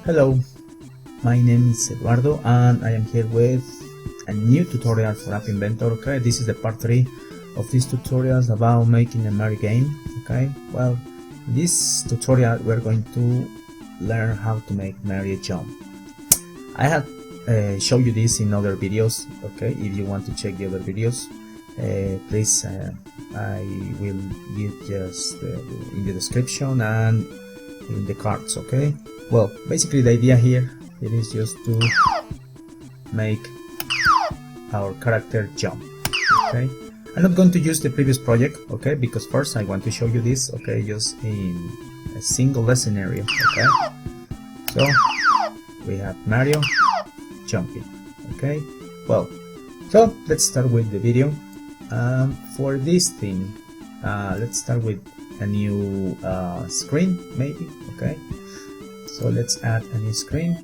Hello, my name is Eduardo and I am here with a new tutorial for App Inventor. Okay, this is the part 3 of these tutorials about making a Mario game. Okay, well, in this tutorial we're going to learn how to make Mario jump. I have shown you this in other videos. Okay, if you want to check the other videos, please I will give just in the description and in the cards. Okay, well, basically the idea here it is just to make our character jump. Okay, I'm not going to use the previous project, okay, because first I want to show you this, okay, just in a single scenario. Okay, so we have Mario jumping. Okay, well, so let's start with the video. For this thing, let's start with a new screen, maybe. Okay, so let's add a new screen.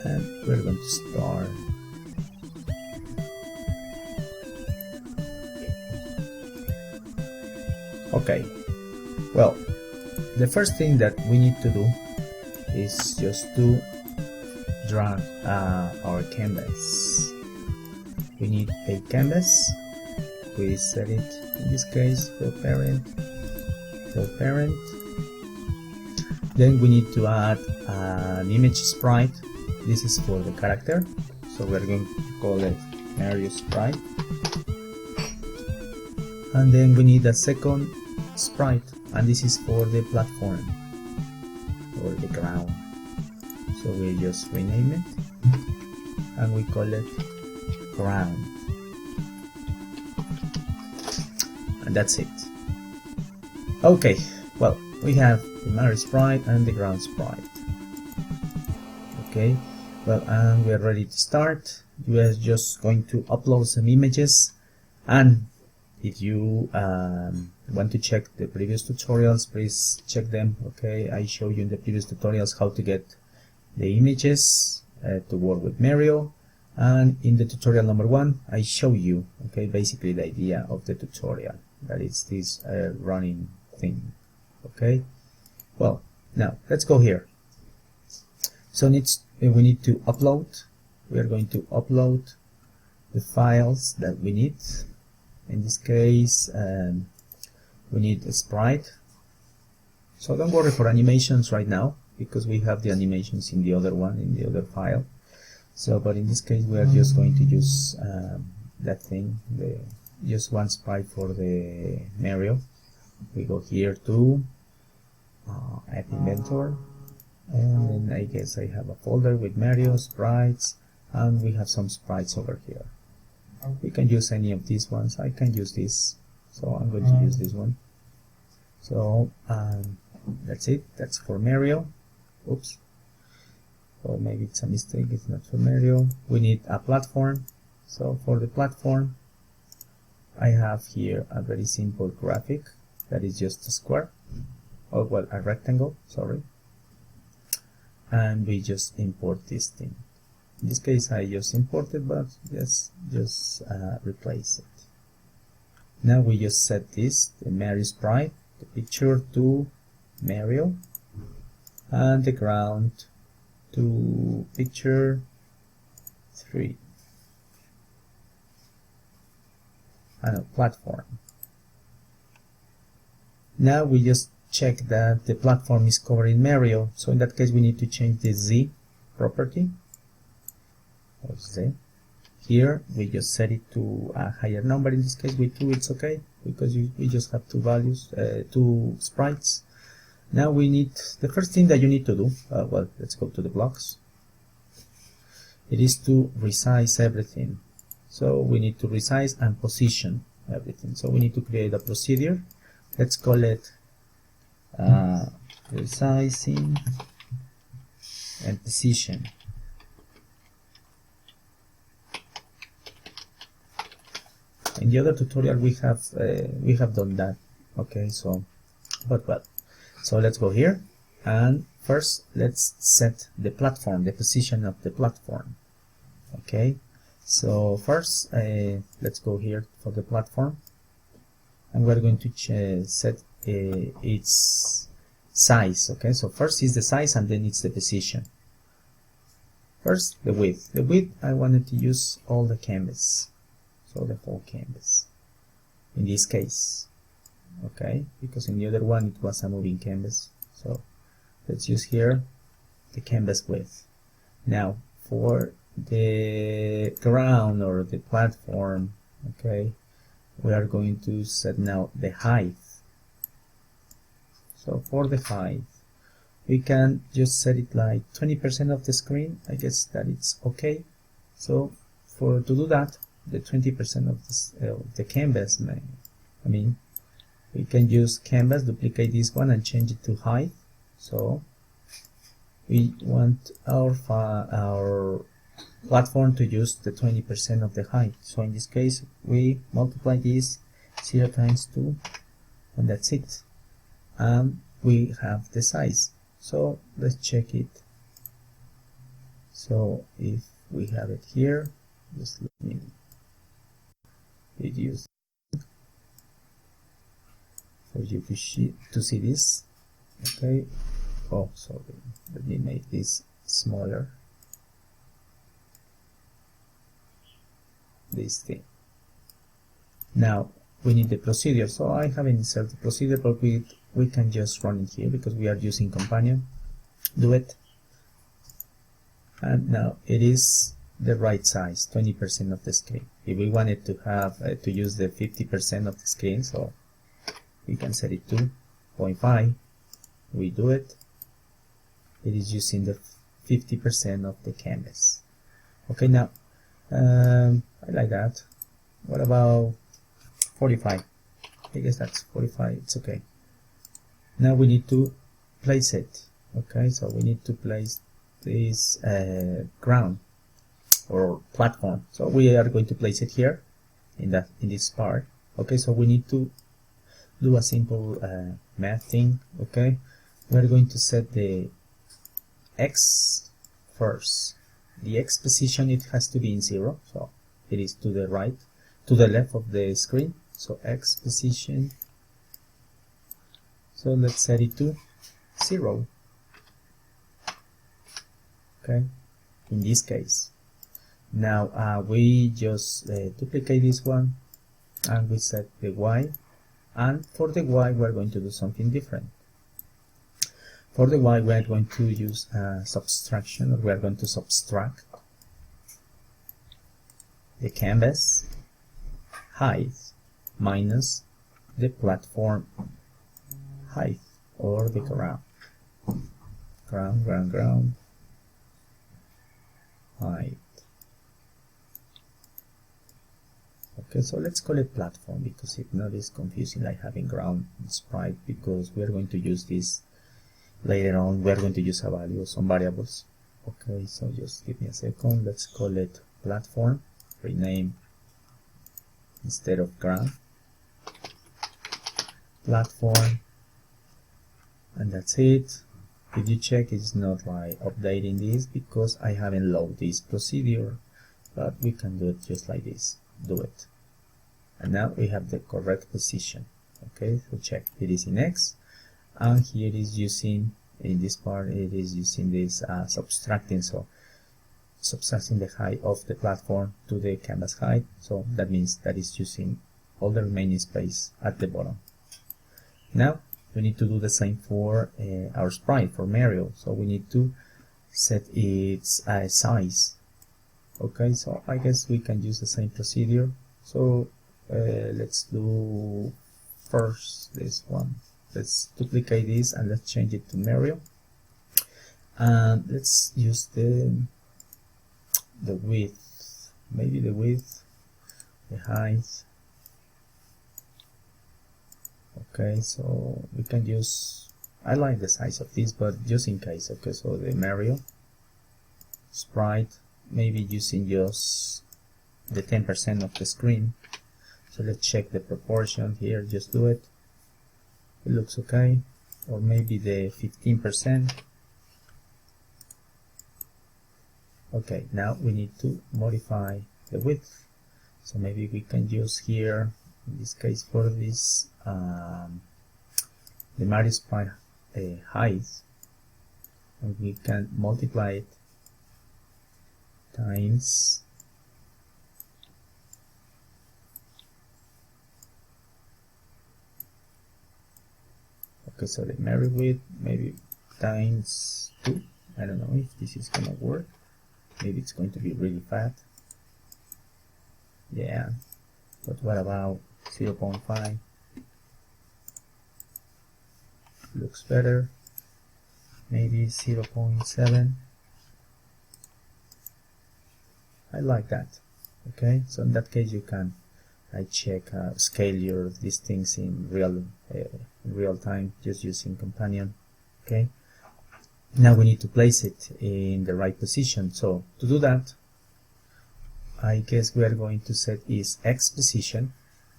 And we're going to start. Okay, well, the first thing that we need to do is just to drag our canvas. We need a canvas. We set it, in this case, for parent. Then we need to add an image sprite. This is for the character, so we're going to call it Mario sprite. And then we need a second sprite, and this is for the platform or the ground. So we just rename it and we call it ground, and that's it. Okay, well, we have the Mario sprite and the ground sprite. Okay, well, and we are ready to start. You are just going to upload some images, and if you want to check the previous tutorials, please check them. Okay, I showed you in the previous tutorials how to get the images to work with Mario, and in the tutorial number 1 I show you, okay, basically the idea of the tutorial, that is this running thing. Okay, well, now let's go here. So we need to upload. We are going to upload the files that we need. In this case, we need a sprite. So don't worry for animations right now, because we have the animations in the other one, in the other file. So, but in this case we are just going to use that thing, just one sprite for the Mario. We go here to App Inventor, and then I guess I have a folder with Mario sprites, and we have some sprites over here. We can use any of these ones. I can use this, so I'm going to use this one. So that's it. That's for Mario. Oops, or maybe it's a mistake, it's not for Mario. We need a platform. So for the platform, I have here a very simple graphic that is just a square, or well, a rectangle, sorry, and we just import this thing. In this case I just imported, but just replace it. Now we just set this, the Mario sprite, the picture to Mario, and the ground to picture 3, and a platform. Now we just check that the platform is covering Mario, so in that case we need to change the Z property, or Z. Here we just set it to a higher number. In this case with 2 it's okay, because we just have 2 values, 2 sprites. Now we need, the first thing that you need to do, well, let's go to the blocks. It is to resize everything. So we need to resize and position everything. So we need to create a procedure. Let's call it resizing and position. In the other tutorial we have done that. Okay, so so let's go here, and first let's set the platform, the position of the platform. Okay, so first let's go here for the platform, and we're going to set its size. Okay, so first is the size and then it's the position. First, the width. The width, I wanted to use all the canvas, so the whole canvas in this case. Okay, because in the other one it was a moving canvas. So let's use here the canvas width. Now for the ground or the platform, okay, we are going to set now the height. So for the height, we can just set it like 20% of the screen. I guess that it's okay. So to do that, the 20% of the canvas, we can use canvas, duplicate this one and change it to height. So we want our platform to use the 20% of the height. So in this case, we multiply this 0 times 2, and that's it. And we have the size. So let's check it. So if we have it here, just let me reduce for you to see this. Okay. Oh, sorry. Let me make this smaller. This thing. Now we need the procedure. So I haven't inserted the procedure, but we can just run it here because we are using companion. Do it. And now it is the right size, 20% of the screen. If we wanted to have to use the 50% of the screen, so we can set it to 0.5. We do it. It is using the 50% of the canvas. Okay, now I like that. What about 45? I guess that's 45. It's okay. Now we need to place it. Okay, so we need to place this ground or platform. So we are going to place it here in this part. Okay, so we need to do a simple math thing. Okay, we are going to set the X first. The X position, it has to be in 0, so it is to the right, to the left of the screen. So X position. So let's set it to 0. Okay, in this case. Now we just duplicate this one and we set the Y, and for the Y we're going to do something different. For the Y we're going to use subtraction, or we're going to subtract the canvas height minus the platform height, or the ground height. Okay, so let's call it platform, because if not it's confusing like having ground and sprite, because we are going to use this later on. We are going to use a value, some variables. Okay, so just give me a second. Let's call it platform, rename instead of ground, platform, and that's it. If you check, it's not like updating this because I haven't loaded this procedure, but we can do it just like this. Do it, and now we have the correct position. Okay, so check, it is in X, and here it is using, in this part it is using this subtracting, so subtracting the height of the platform to the canvas height. So that means that it's using all the remaining space at the bottom. Now we need to do the same for our sprite, for Mario. So we need to set its size. Okay, so I guess we can use the same procedure. So let's do first this one. Let's duplicate this and let's change it to Mario. And let's use the width, maybe the width, the height. Okay, so we can use, I like the size of this, but just in case. Okay, so the Mario sprite, maybe using just the 10% of the screen. So let's check the proportion here, just do it. It looks okay. Or maybe the 15%. Okay, now we need to modify the width. So maybe we can use here, in this case for this the Mario sprite height, and we can multiply it times so the Mario width maybe times 2. I don't know if this is gonna work. Maybe it's going to be really fat. Yeah, but what about 0.5? Looks better. Maybe 0.7. I like that. Okay, so in that case you can scale these things in real time just using companion. Okay, now we need to place it in the right position. So to do that, I guess we are going to set is X position.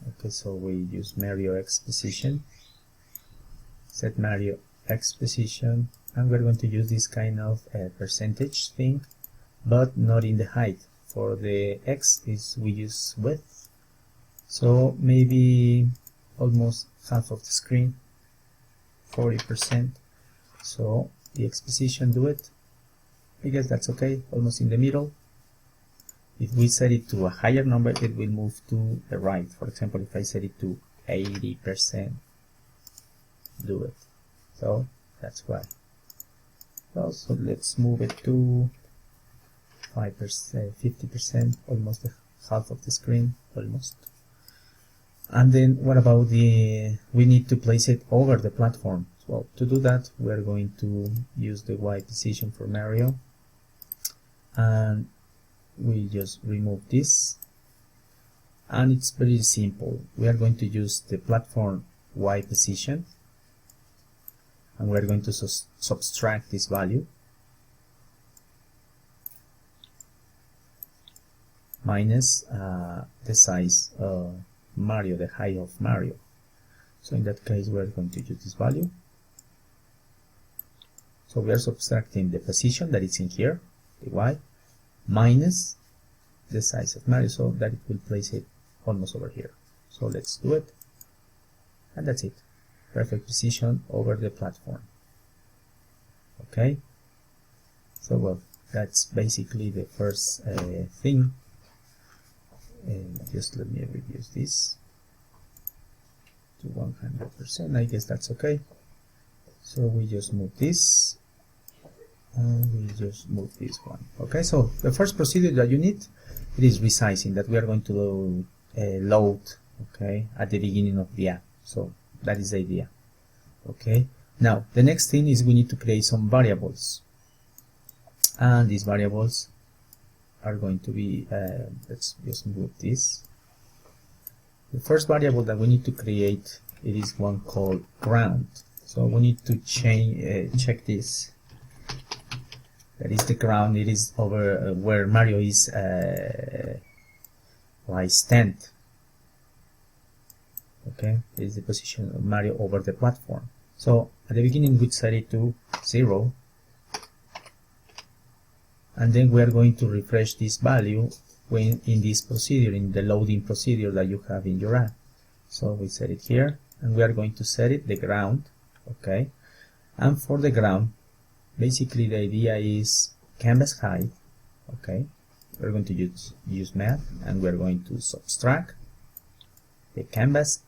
Okay, so we use Mario X position, set Mario X position, and we're going to use this kind of percentage thing, but not in the height. For the X we use width, so maybe almost half of the screen, 40%. So the X position, do it. I guess that's okay, almost in the middle. If we set it to a higher number, it will move to the right. For example, if I set it to 80%, do it. So that's why. Well, so let's move it to 5%, 50%, almost half of the screen, almost. And then what about we need to place it over the platform. Well, to do that, we're going to use the Y position for Mario, and we just remove this, and it's very simple. We are going to use the platform Y position, and we're going to subtract this value minus the size of Mario, the height of Mario. So in that case, we're going to use this value. So we are subtracting the position that is in here, the Y, minus the size of Mario, so that it will place it almost over here. So let's do it, and that's it. Perfect position over the platform. Okay, so well, that's basically the first thing. And just let me reduce this to 100%. I guess that's okay. So we just move this, and we just move this one. Okay, so the first procedure that you need, it is resizing, that we are going to load, okay, at the beginning of the app. So that is the idea. Okay, now the next thing is we need to create some variables, and these variables are going to be let's just move this. The first variable that we need to create, it is one called ground. So we need to check this. That is the ground. It is over where Mario is like stand. Okay, it is the position of Mario over the platform. So at the beginning we set it to 0, and then we are going to refresh this value when in this procedure, in the loading procedure that you have in your app. So we set it here, and we are going to set it the ground. Okay, and for the ground, basically the idea is canvas height. Okay, we're going to use math, and we're going to subtract the canvas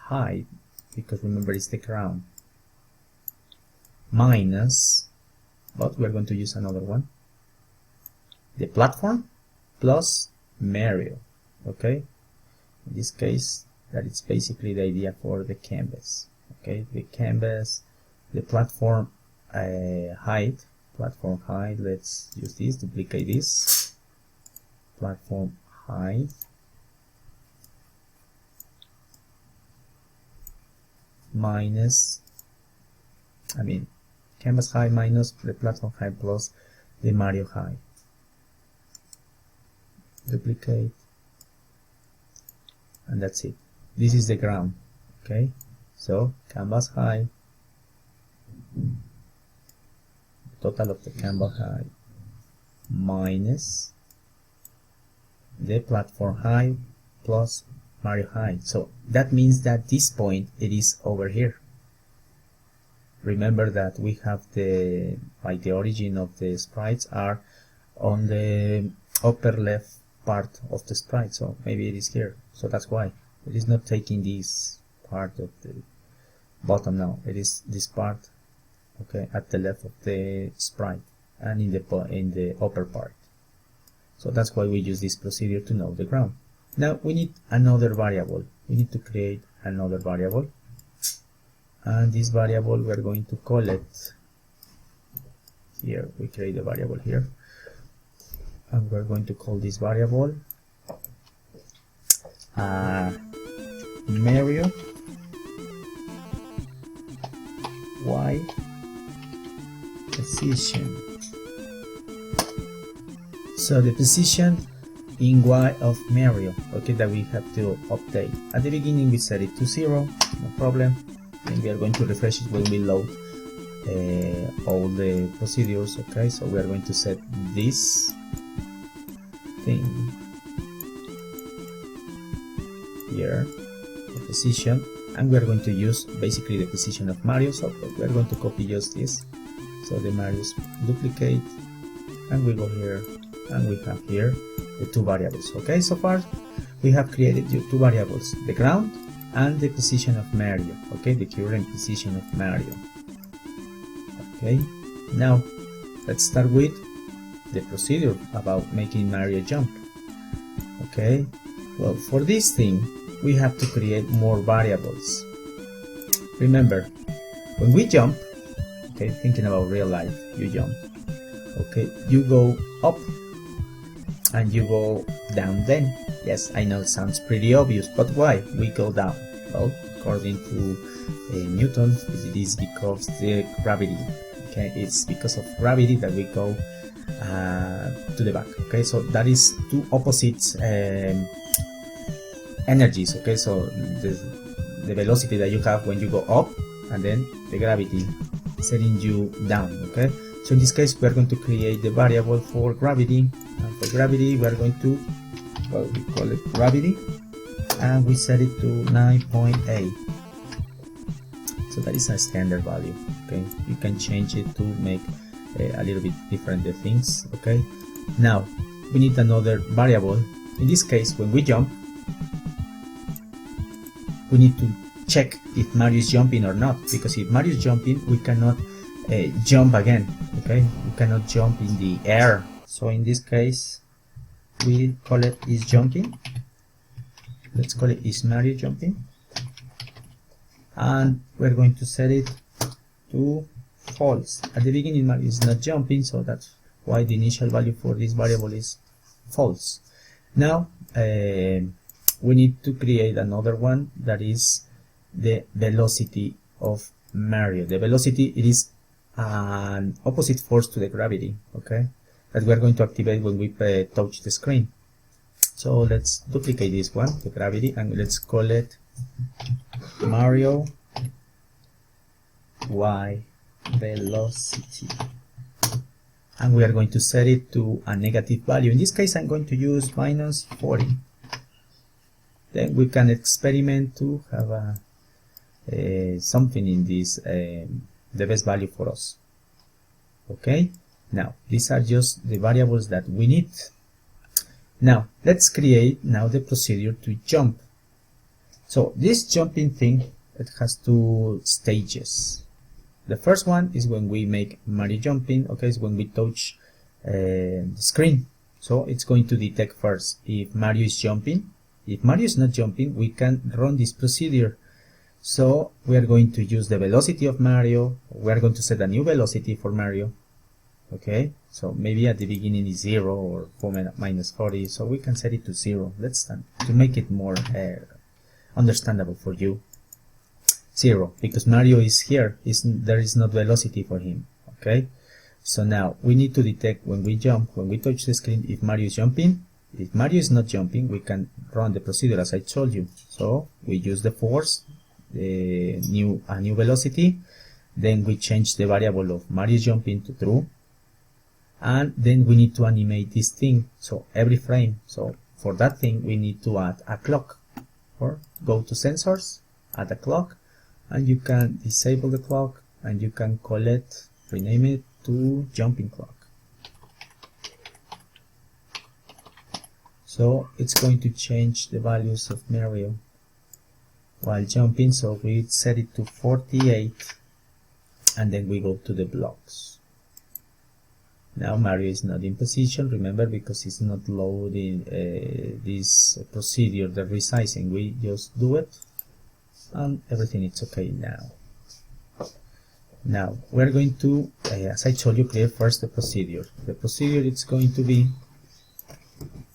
height, because remember it's the ground, minus, but we're going to use another one, the platform plus Mario. Okay, in this case that is basically the idea for the canvas. Okay, the canvas, the platform height, let's use this, duplicate this, platform height minus, canvas height minus the platform height plus the Mario height. Duplicate, and that's it. This is the ground. Okay, so canvas height, total of the canvas height minus the platform height plus Mario height. So that means that this point, it is over here. remember that we have the origin of the sprites are on the upper left part of the sprite, so maybe it is here, so that's why it is not taking this part of the bottom now, it is this part, okay, at the left of the sprite and in the upper part. So that's why we use this procedure to know the ground. Now we need another variable. We need to create another variable, and this variable we are going to call it here. We create a variable here, and we're going to call this variable Mario Y position. So the position in Y of Mario, okay, that we have to update. At the beginning we set it to 0, no problem. And we are going to refresh it when we load all the procedures, okay. So we are going to set this thing here, the position, and we are going to use basically the position of Mario. So we are going to copy just this, so the Mario's duplicate, and we go here, and we have here the two variables. Okay, so far we have created two variables, the ground and the position of Mario, okay, the current position of Mario. Okay, now let's start with the procedure about making Mario jump. Okay, well, for this thing we have to create more variables. Remember, when we jump, okay, thinking about real life, you jump, okay, you go up and you go down then. Yes, I know it sounds pretty obvious, but why we go down? Well, according to Newton, it is because the gravity. Okay, it's because of gravity that we go to the back. Okay, so that is two opposite energies. Okay, so the velocity that you have when you go up, and then the gravity setting you down. Okay, so in this case we are going to create the variable for gravity, and for gravity we are going to, well, we call it gravity, and we set it to 9.8. so that is a standard value. Okay, you can change it to make a little bit different the things. Okay, now we need another variable. In this case, when we jump, we need to check if Mario is jumping or not, because if Mario is jumping, we cannot jump again. Okay, we cannot jump in the air. So in this case we call it is jumping. Let's call it is Mario jumping, and we're going to set it to false. At the beginning Mario is not jumping, so that's why the initial value for this variable is false. Now we need to create another one, that is the velocity of Mario. The velocity, it is an opposite force to the gravity, okay, that we are going to activate when we touch the screen. So let's duplicate this one, the gravity, and let's call it Mario Y velocity, and we are going to set it to a negative value. In this case I'm going to use -40. Then we can experiment to have something in this, the best value for us. Okay, now these are just the variables that we need. Now let's create now the procedure to jump. So this jumping thing, it has two stages. The first one is when we make Mario jumping. Okay, it's when we touch the screen. So it's going to detect first if Mario is jumping. If Mario is not jumping, we can run this procedure. So we are going to use the velocity of Mario. We are going to set a new velocity for Mario. Okay, so maybe at the beginning is 0 or -40, so we can set it to 0. Let's start to make it more understandable for you. 0, because Mario is here, there is no velocity for him. Okay, so now we need to detect when we jump, when we touch the screen, if Mario is jumping. If Mario is not jumping, we can run the procedure as I told you. So we use the force, a new velocity, then we change the variable of Mario jumping to true, and then we need to animate this thing, so every frame. So for that thing we need to add a clock, or go to sensors, add a clock, and you can disable the clock and you can call it, rename it to jumping clock. So it's going to change the values of Mario while jumping. So we set it to 48 and then we go to the blocks. Now Mario is not in position, remember, because it's not loading this procedure, the resizing. We just do it and everything is okay now. Now we're going to, as I told you, create first the procedure. The procedure is going to be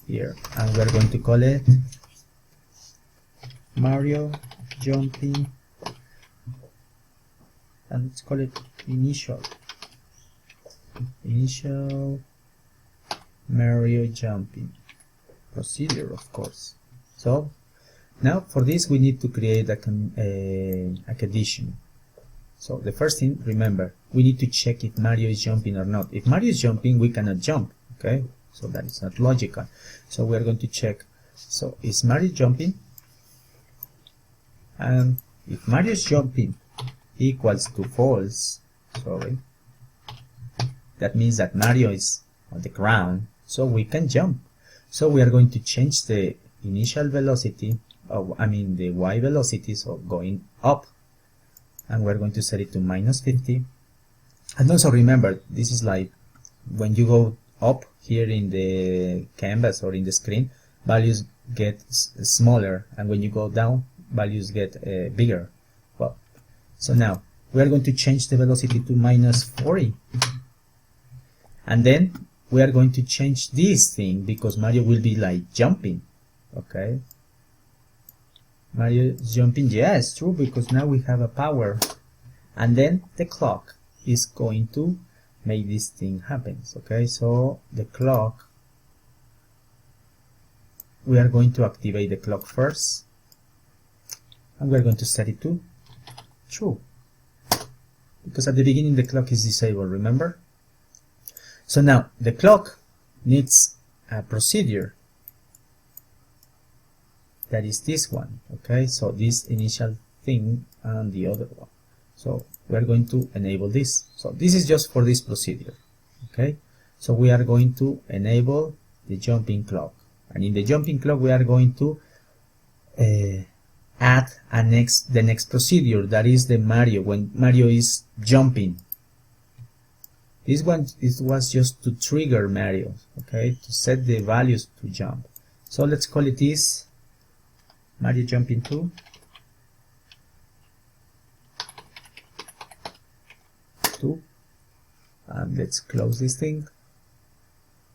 here, and we're going to call it Mario jumping, and let's call it initial Mario jumping procedure, of course. So now for this we need to create a condition. So the first thing, remember, we need to check if Mario is jumping or not. If Mario is jumping, we cannot jump, okay? So that is not logical. So we are going to check, so is Mario jumping? And if Mario is jumping equals to false, sorry, that means that Mario is on the ground, so we can jump. So we are going to change the initial velocity, the y velocity, so going up, and we're going to set it to -50. And also remember, this is like when you go up here in the canvas or in the screen, values get smaller, and when you go down, values get bigger. Well, so now we are going to change the velocity to -40, and then we are going to change this thing because Mario will be like jumping, okay? Mario is jumping, yes, true, because now we have a power, and then the clock is going to make this thing happen, okay? So the clock, we are going to activate the clock first, and we're going to set it to true, because at the beginning the clock is disabled, remember? So now the clock needs a procedure, that is this one, okay? So this initial thing and the other one. So we are going to enable this. So this is just for this procedure, okay? So we are going to enable the jumping clock, and in the jumping clock we are going to add the next procedure, that is the Mario, when Mario is jumping. This one, it was just to trigger Mario, okay, to set the values to jump. So let's call it this Mario jumping 2. And let's close this thing.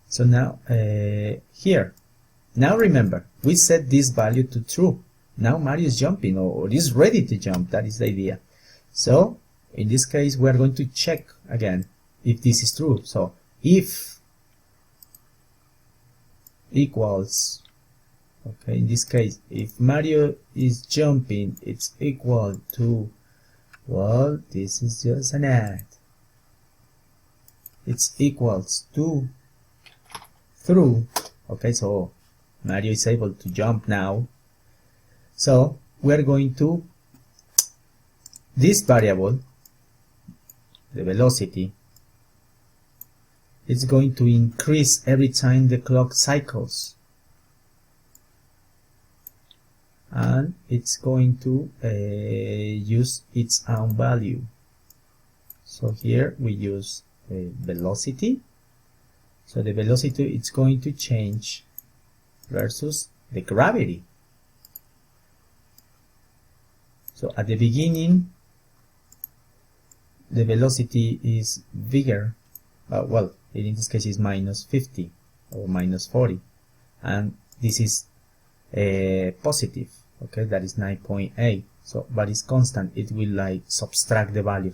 So now here, now remember, we set this value to true. Now Mario is jumping, or is ready to jump. That is the idea. So in this case we are going to check again if this is true. So if equals, okay, in this case if Mario is jumping, it's equal to, well, this is just an add, it's equals to true, okay, so Mario is able to jump now. So we are going to, this variable, the velocity, it's going to increase every time the clock cycles, and it's going to use its own value. So here we use the velocity. So the velocity, it's going to change versus the gravity. So at the beginning the velocity is bigger, well, in this case is -50 or -40, and this is positive, okay, that is 9.8. So but it's constant, it will like subtract the value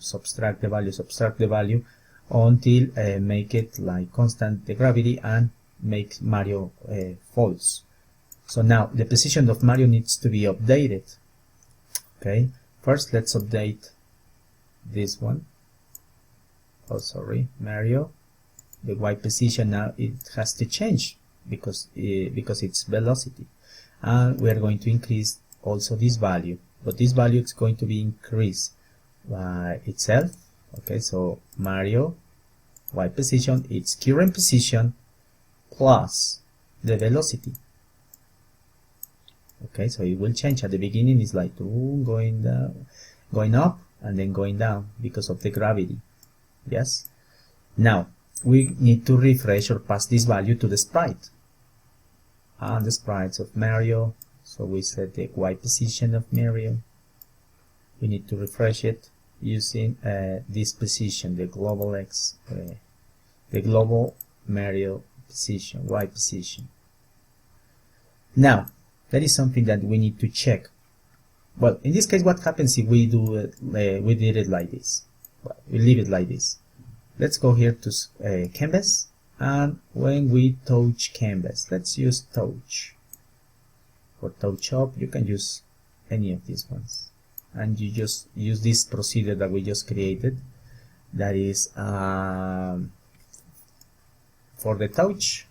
until make it like constant the gravity and make Mario false. So now the position of Mario needs to be updated. Okay, first let's update this one. Oh, sorry, Mario, the Y position now it has to change because it's velocity, and we are going to increase also this value, but this value is going to be increased by itself. Okay, so Mario Y position, its current position plus the velocity. Okay, so it will change. At the beginning it's like going down, going up, and then going down because of the gravity. Yes. Now we need to refresh or pass this value to the sprite, and the sprites of Mario. So we set the Y position of Mario. We need to refresh it using this position, the global X, the global Mario position, Y position. Now that is something that we need to check. Well, in this case, what happens if we do it, we did it like this? Well, we leave it like this. Let's go here to canvas, and when we touch canvas, let's use touch. For touch up, you can use any of these ones, and you just use this procedure that we just created. That is for the touch.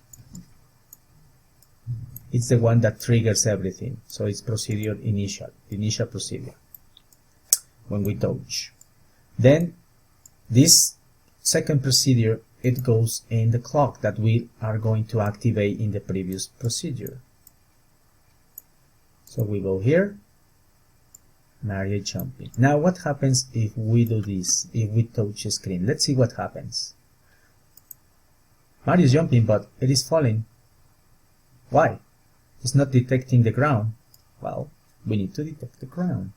It's the one that triggers everything. So it's procedure initial procedure when we touch. Then this second procedure, it goes in the clock that we are going to activate in the previous procedure. So we go here, Mario jumping. Now what happens if we do this, if we touch the screen? Let's see what happens. Mario is jumping, but it is falling. Why? It's not detecting the ground. Well, we need to detect the ground.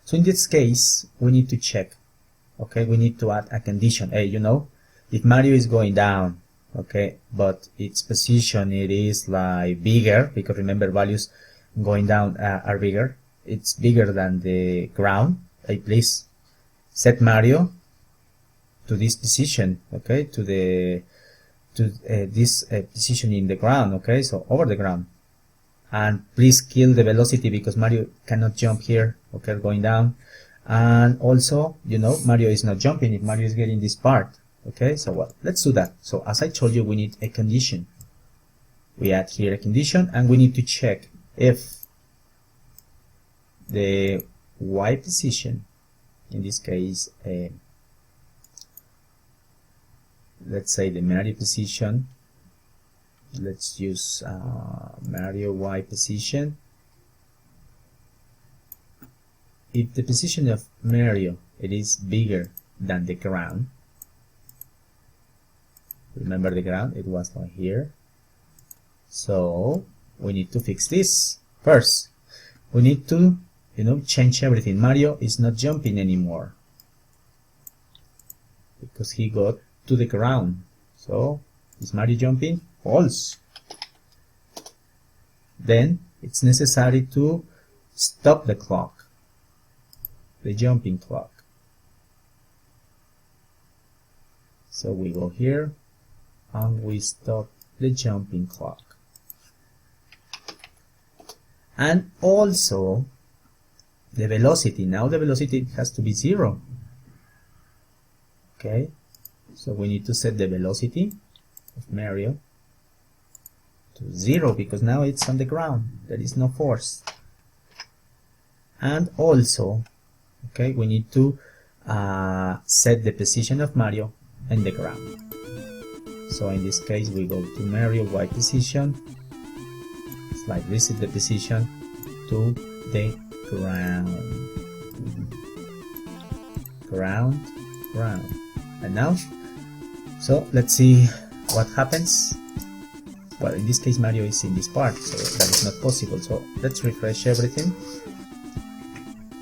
So in this case, we need to check. Okay, we need to add a condition. Hey, you know, if Mario is going down, okay, but its position, it is like bigger, because remember, values going down are bigger. It's bigger than the ground. Hey, please set Mario to this position, okay, to this position in the ground, okay, so over the ground. And please kill the velocity, because Mario cannot jump here, okay, going down. And also, you know, Mario is not jumping if Mario is getting this part. Okay, so well, let's do that. So as I told you, we need a condition. We add here a condition, and we need to check if the Y position, in this case, let's say the Mario position, let's use Mario Y position. If the position of Mario, it is bigger than the ground, remember the ground, it was not here, so we need to fix this. First, we need to, you know, change everything. Mario is not jumping anymore because he got to the ground. So is Mario jumping? False. Then it's necessary to stop the clock, the jumping clock. So we go here and we stop the jumping clock. And also the velocity. Now the velocity has to be 0. Okay, so we need to set the velocity of Mario to 0, because now it's on the ground. There is no force. And also, okay, we need to set the position of Mario in the ground. So in this case, we go to Mario Y position, slide reset the position to the ground. Ground. And now, so let's see what happens. Well, in this case, Mario is in this part, so that is not possible. So let's refresh everything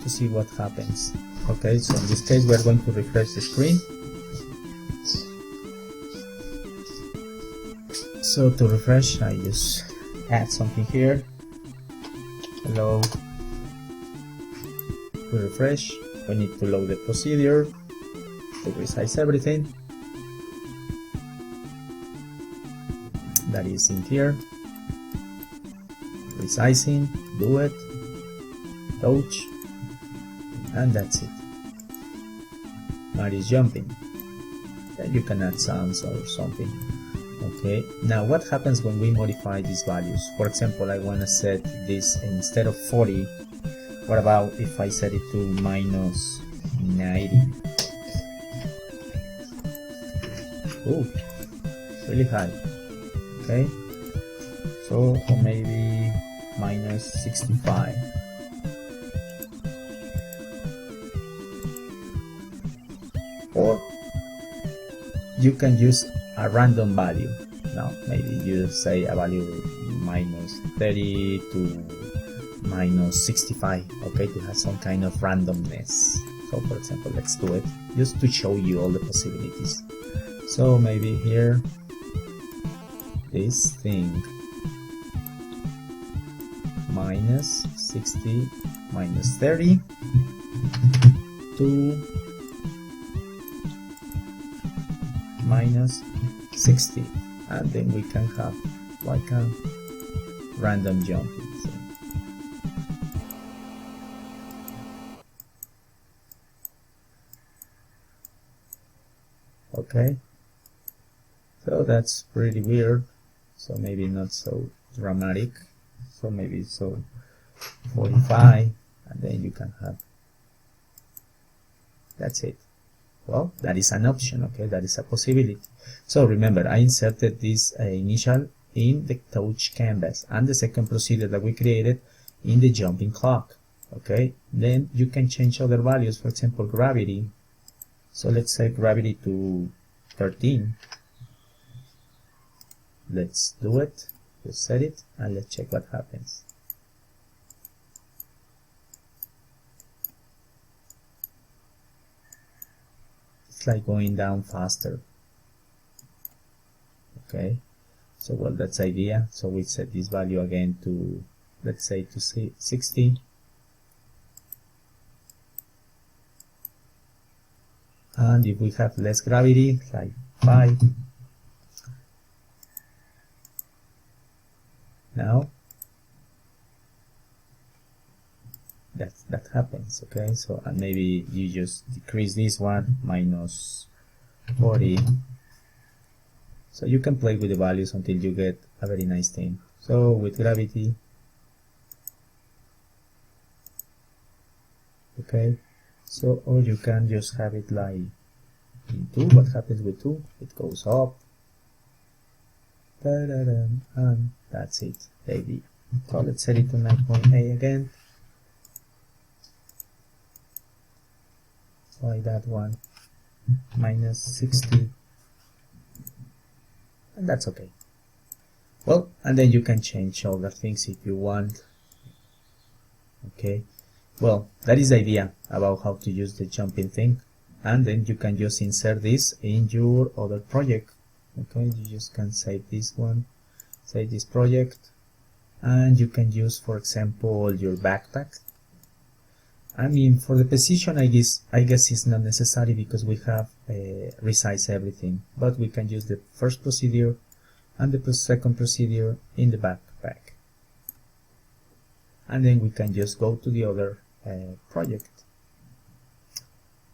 to see what happens. Okay, so in this case, we're going to refresh the screen. So to refresh, I just add something here. Hello. To refresh, we need to load the procedure to resize everything. That is in here. Resizing, do it, touch, and that's it. Mario is jumping. Then you can add sounds or something. Okay, now what happens when we modify these values? For example, I want to set this instead of 40. What about if I set it to -90? Oh, really high. Okay, so or maybe minus 65. Or you can use a random value. Now maybe you say a value minus 30 to minus 65, okay, to have some kind of randomness. So for example, let's do it just to show you all the possibilities. So maybe here, this thing, minus 60 minus 30 to minus 60, and then we can have like a random jumping thing. Okay, so that's pretty weird, so maybe not so dramatic, so maybe so 45, and then you can have, that's it. Well, that is an option, okay, that is a possibility. So remember, I inserted this initial in the touch canvas, and the second procedure that we created in the jumping clock, okay. Then you can change other values, for example, gravity. So let's set gravity to 13. Let's do it, just set it, and let's check what happens. It's like going down faster. Okay, so well, that's the idea. So we set this value again to, let's say, to 60. And if we have less gravity, like 5, now that happens, okay. So and maybe you just decrease this one, minus 40. So you can play with the values until you get a very nice thing. So with gravity, okay, so or you can just have it like in 2. What happens with 2? It goes up, and that's it, the idea. So let's set it to 9.8 again. Try that one, minus 60, and that's okay. Well, and then you can change other things if you want. Okay, well, that is the idea about how to use the jumping thing, and then you can just insert this in your other project. Okay, you just can save this one, save this project, and you can use, for example, your backpack. I mean, for the position, I guess it's not necessary because we have resized everything, but we can use the first procedure and the second procedure in the backpack, and then we can just go to the other project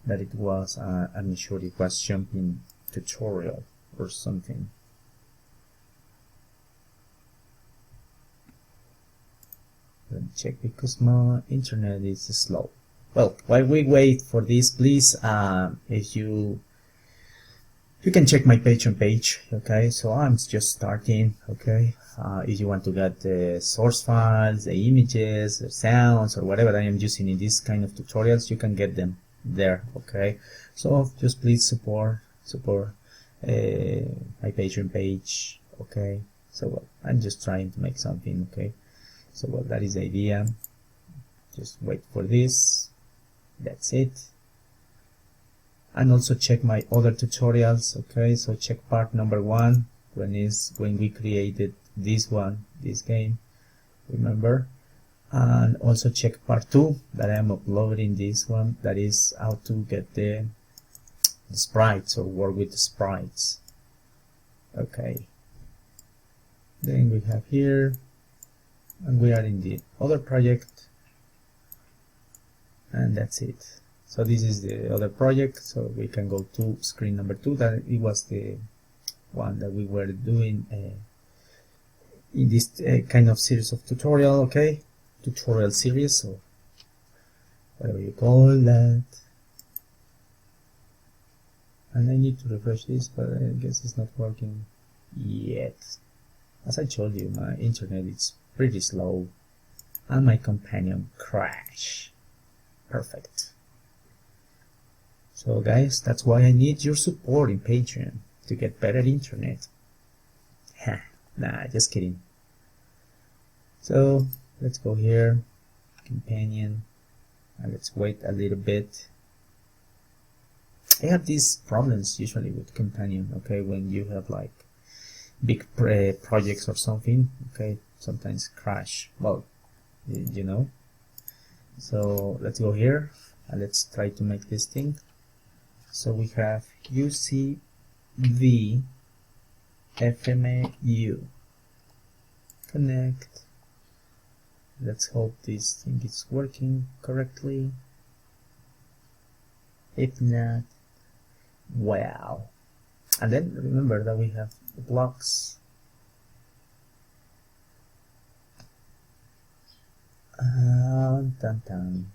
that it was. I'm sure it was jumping tutorial or something. Let me check because my internet is slow. Well, while we wait for this, please, if you can check my Patreon page. Okay, so I'm just starting. Okay, if you want to get the source files, the images, the sounds, or whatever I am using in this kind of tutorials, you can get them there. Okay, so just please support my Patreon page. Okay, so well, I'm just trying to make something. Okay, so well, that is the idea. Just wait for this. That's it. And also check my other tutorials. Okay, so check part number 1 when we created this game, remember, and also check part 2 that I am uploading, this one, that is how to get the sprites or work with the sprites. Okay, then we have here, and we are in the other project, and that's it. So this is the other project, so we can go to screen number 2, that it was the one that we were doing in this kind of series of tutorial. Okay, tutorial series, or whatever you call that. And I need to refresh this, but I guess it's not working yet. As I told you, my internet is pretty slow and my companion crash. Perfect. So guys, that's why I need your support in Patreon to get better internet. Nah, just kidding. So let's go here, companion, and let's wait a little bit. I have these problems usually with companion, okay, when you have like big projects or something, okay, sometimes crash, well, you know. So let's go here and let's try to make this thing. So we have UCV FMAU connect. Let's hope this thing is working correctly. If not, wow. And then remember that we have the blocks. Dun, dun.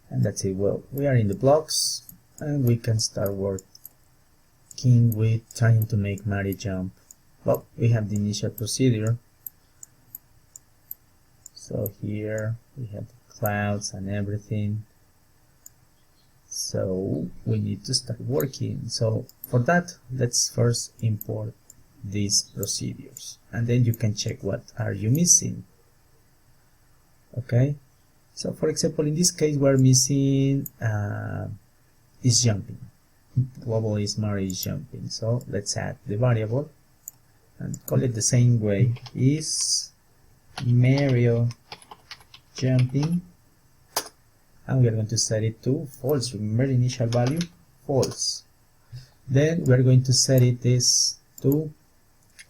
And that's it. Well, we are in the blocks and we can start working with trying to make Mario jump. Well, we have the initial procedure. So here we have the clouds and everything. So we need to start working. So for that, let's first import these procedures and then you can check what are you missing. Okay, so for example, in this case we're missing is jumping. Global is Mario is jumping. So let's add the variable and call it the same way, is Mario jumping, and we are going to set it to false. Remember, initial value false. Then we are going to set it this to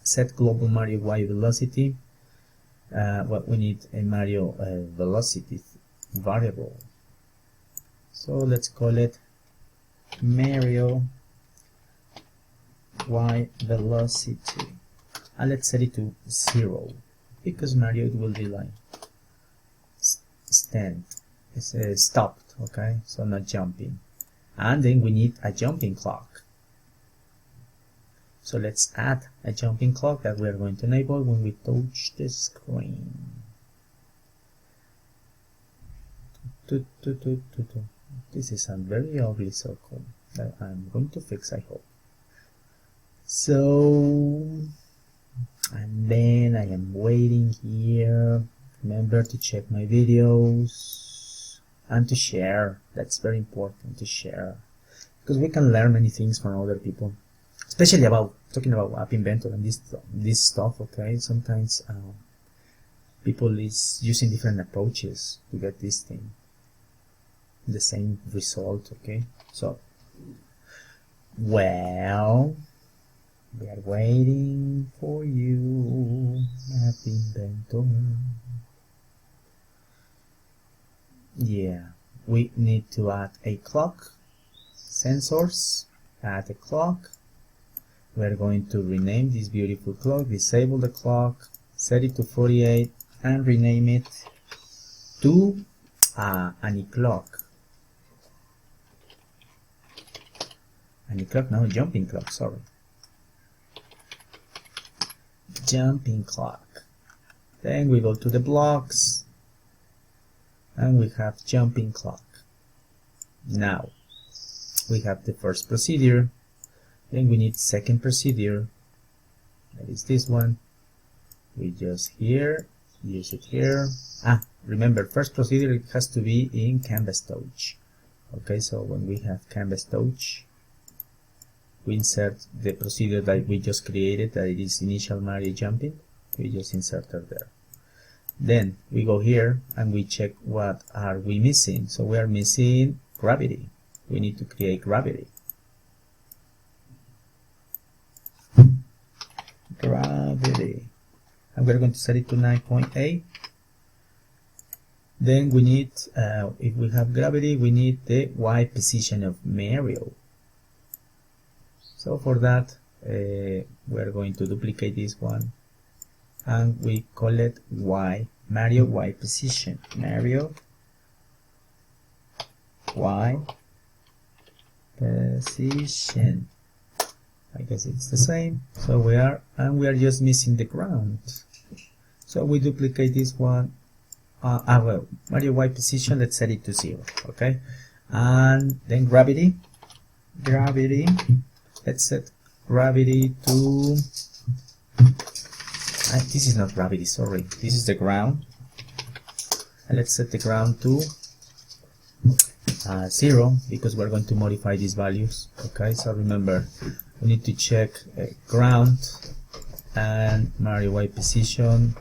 set global Mario Y velocity. Well, we need a Mario velocity variable. So let's call it Mario Y velocity, and let's set it to 0 because Mario will be like stopped, okay, so not jumping. And then we need a jumping clock. So let's add a jumping clock that we are going to enable when we touch the screen. This is a very ugly circle that I'm going to fix, I hope. So, and then I am waiting here. Remember to check my videos and to share. That's very important, to share, because we can learn many things from other people, especially about talking about App Inventor and this stuff. Okay, sometimes people is using different approaches to get this thing, the same result. Okay, so well, we are waiting for you, App Inventor. Yeah, we need to add a clock, sensors, add a clock. We're going to rename this beautiful clock, disable the clock, set it to 48 and rename it to any clock. Any clock, no, jumping clock, sorry. Jumping clock. Then we go to the blocks and we have jumping clock. Now we have the first procedure, then we need second procedure, that is this one. We just here use it here. Remember, first procedure, it has to be in canvas touch. Okay, so when we have canvas touch, we insert the procedure that we just created, that it is initial Mario jumping. We just insert it there. Then we go here and we check what are we missing. So we are missing gravity. We need to create gravity. Gravity. And we're going to set it to 9.8. Then we need, if we have gravity, we need the Y position of Mario. So for that, we're going to duplicate this one and we call it Y, Mario Y position. Mario Y position. I guess it's the same. So we are just missing the ground. So we duplicate this one. Well, Mario Y position, let's set it to 0. Okay, and then gravity. Let's set gravity to. This is not gravity. Sorry, this is the ground. And let's set the ground to 0 because we're going to modify these values. Okay, so remember we need to check ground and Mario Y position.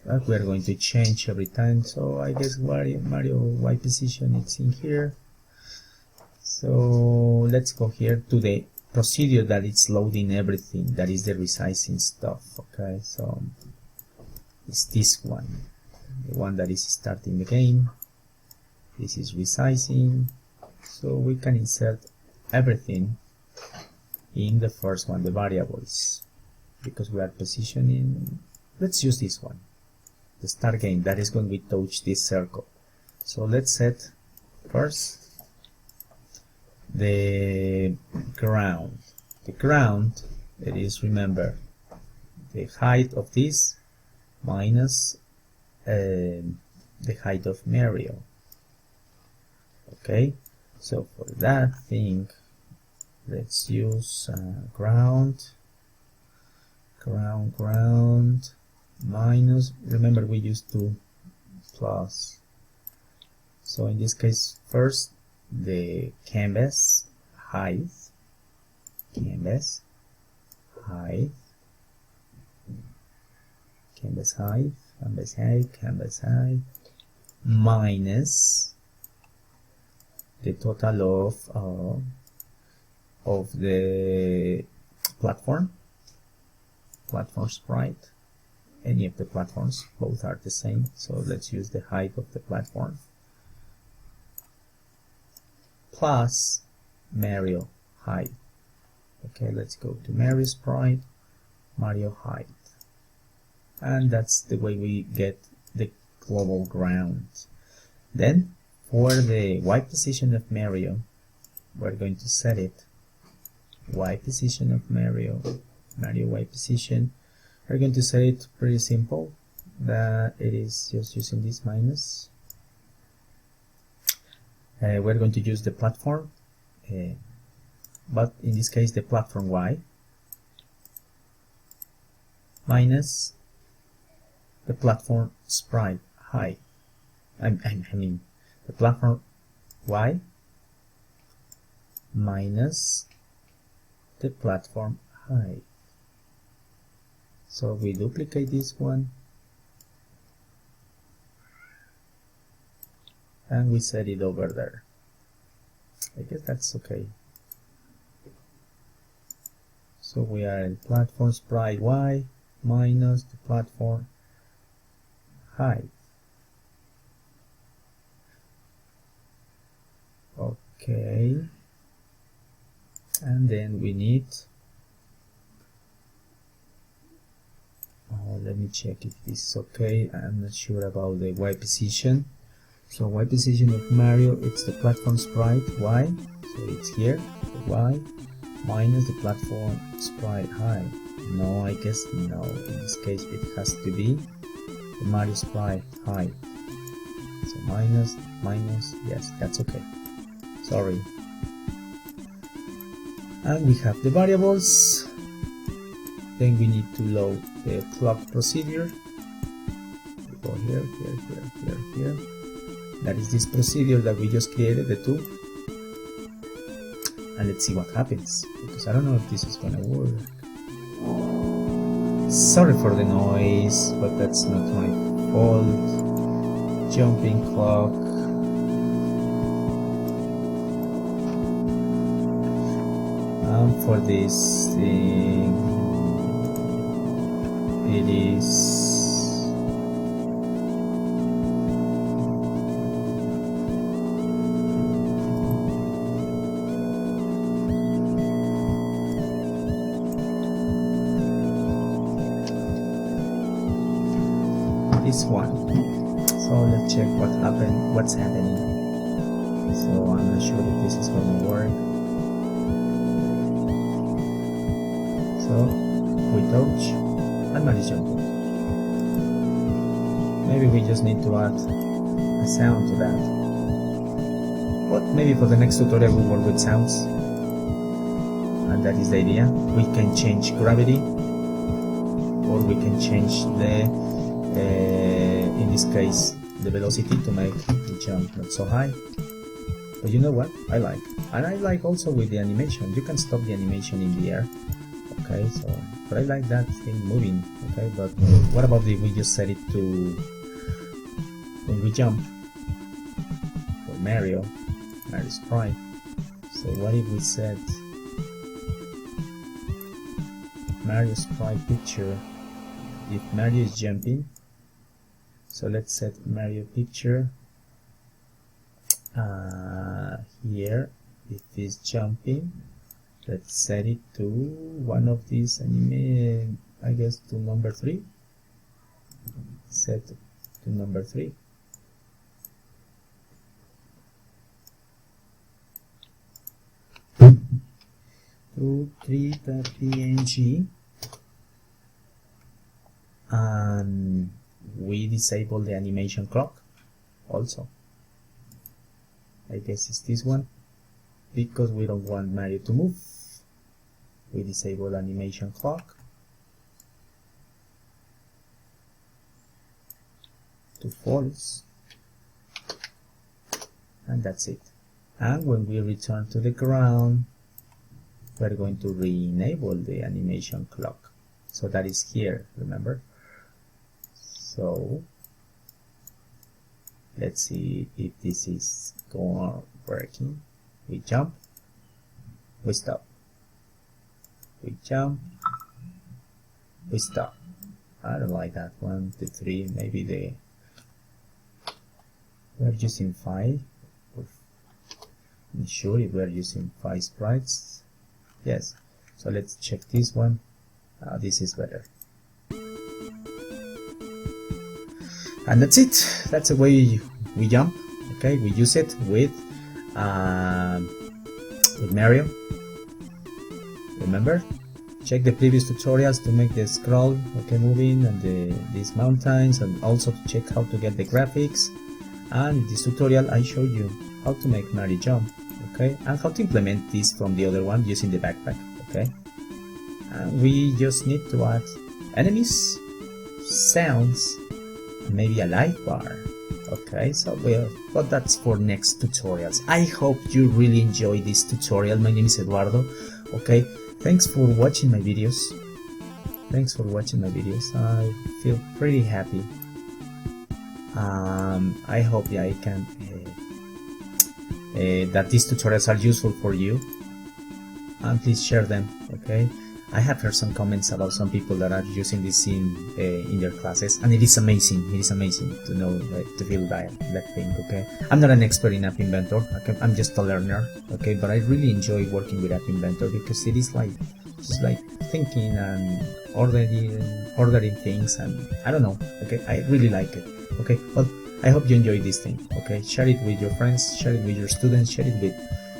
We are going to change every time, so I guess Mario Y position it's in here. So let's go here to the procedure that it's loading everything, that is the resizing stuff. Okay, so it's this one, the one that is starting the game. This is resizing, so we can insert everything in the first one, the variables, because we are positioning. Let's use this one, the start game, that is when we touch this circle. So let's set first the ground. The ground, it is, remember, the height of this minus the height of Mario. Okay, so for that thing, let's use ground minus, remember we used to plus. So in this case, first the canvas height, minus the total of the platform sprite, any of the platforms, both are the same, so let's use the height of the platform, plus Mario height. Okay, let's go to Mario sprite, Mario height, and that's the way we get the global ground. Then for the Y position of Mario, we're going to set it Y position of Mario Y position. We're going to set it pretty simple, that it is just using this minus. We're going to use the platform, but in this case the platform Y minus the platform sprite height. I mean the platform Y minus the platform height. So we duplicate this one and we set it over there. I guess that's okay. So we are in platform sprite Y minus the platform height. Okay, and then we need, let me check if this is okay. I'm not sure about the Y position. So Y position of Mario, it's the platform sprite Y, so it's here, the Y minus the platform sprite height. No, I guess no, in this case it has to be the Mario sprite height. So minus, yes, that's okay. Sorry. And we have the variables. Then we need to load the clock procedure. We go here. That is this procedure that we just created, the two. And let's see what happens, because I don't know if this is gonna work. Sorry for the noise, but that's not my fault. Jumping clock. For this thing, it is this one. So let's check what's happening. so I'm not sure if this is going to work. So we touch and Mario is jumping. Maybe we just need to add a sound to that. But maybe for the next tutorial we'll work with sounds. And that is the idea. We can change gravity, or we can change the, in this case, the velocity to make the jump not so high. But you know what? I like. And I like also with the animation. You can stop the animation in the air. Okay, so, but I like that thing moving. Okay, but what about if we just set it to, when we jump, for Mario sprite. So what if we set Mario sprite picture if Mario is jumping? So let's set Mario picture here. If he's jumping, let's set it to one of these anime, I guess to number 3. Set to number 3. 3.png, and we disable the animation clock also. I guess it's this one, because we don't want Mario to move. We disable animation clock to false, and that's it. And when we return to the ground, we're going to re-enable the animation clock. So that is here, remember? So let's see if this is working. We jump, we stop. We jump, we stop. I don't like that. 1, 2, 3. Maybe we're using 5. I'm sure if we're using 5 sprites. Yes, so let's check this one. This is better. And that's it. That's the way we jump. Okay, we use it with Mario. Remember, check the previous tutorials to make the scroll, okay, moving, and these mountains, and also to check how to get the graphics. And in this tutorial I showed you how to make Mario jump. Okay, and how to implement this from the other one using the backpack. Okay, and we just need to add enemies, sounds, and maybe a life bar. Okay, so but that's for next tutorials. I hope you really enjoy this tutorial. My name is Eduardo. Okay, thanks for watching my videos. I feel pretty happy. I hope I can that these tutorials are useful for you, and please share them. Okay, I have heard some comments about some people that are using this in their classes, and it is amazing. It is amazing to know, to feel that thing. Okay, I'm not an expert in App Inventor. Okay? I'm just a learner. Okay, but I really enjoy working with App Inventor because it is just like thinking and ordering things, and I don't know. Okay, I really like it. Okay, well, I hope you enjoy this thing. Okay, share it with your friends, share it with your students, share it with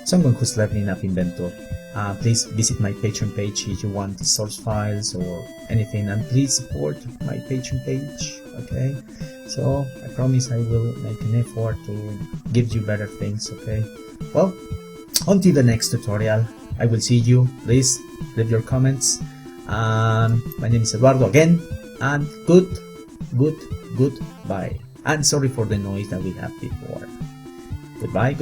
someone who's learning App Inventor. Please visit my Patreon page if you want source files or anything, and please support my Patreon page. Okay, so I promise I will make an effort to give you better things. Okay, well, until the next tutorial, I will see you. Please leave your comments. My name is Eduardo again, and goodbye. And sorry for the noise that we had before. Goodbye.